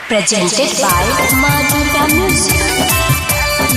presented by Madhurga Music.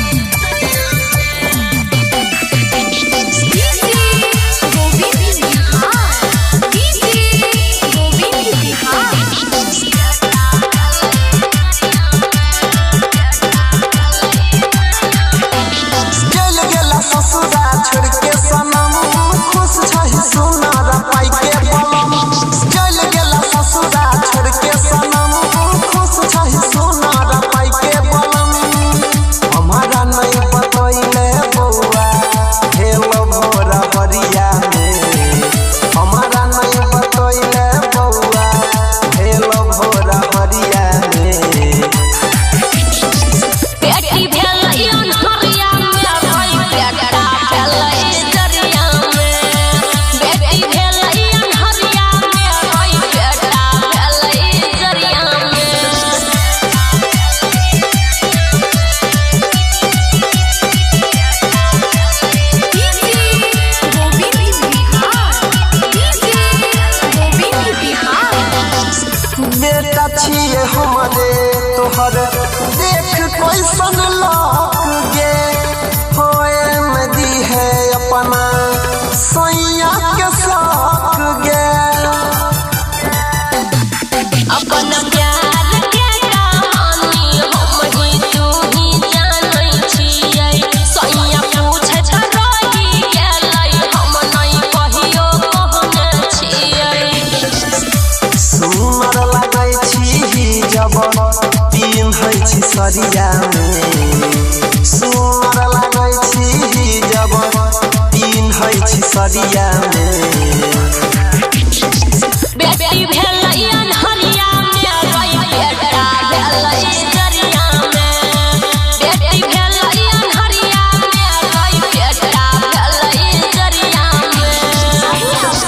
बेटा छिए हमारे तोहर देख कैसन लाग गे होए में दी है अपना सैया के साथ गे अपन प्यार के कहानी हम ही तू ही जानै छियै सैया पूछे छ रही गेलै हम नहीं कहियो कहने छियै सुनर लागै छी जब दिन है छी सरिया में सुनर लागै छी जब दिन है छी सरिया में बेटी भेलै अनहरिया में रही बेटा भेलै जरिया में बेटी भेलै अनहरिया में रही बेटा भेलै जरिया में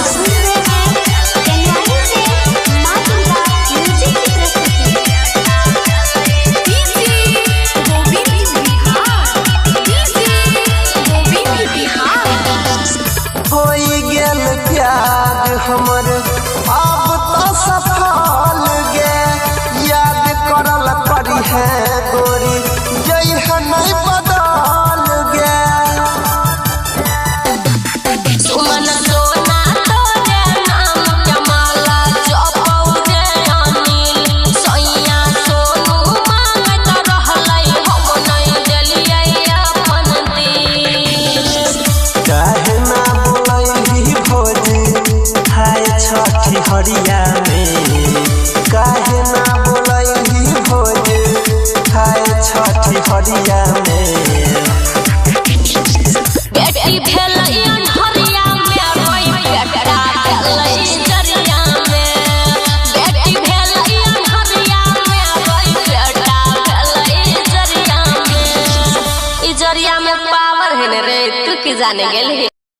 होई गेल प्यार हमर अब तो सफल गे याद करल पड़ी है गोरी जई है नहीं बदल गे सुमन सोना तोरे नाम के माला जपौ रे अनिल सैया सोनू मांगत रहलै हम नहीं देलियै अपन दिल काहे ना बोलैली भोज हाय छठी हरिया में काहे ना बोलैली भोज हाय छठी हरिया में बेटी भेलै अनहरिया में रही बेटा भेलै जरिया में बेटी भेलै अनहरिया में रही बेटा भेलै जरिया में ई जरिया में पावर है रे तू की जाने गेल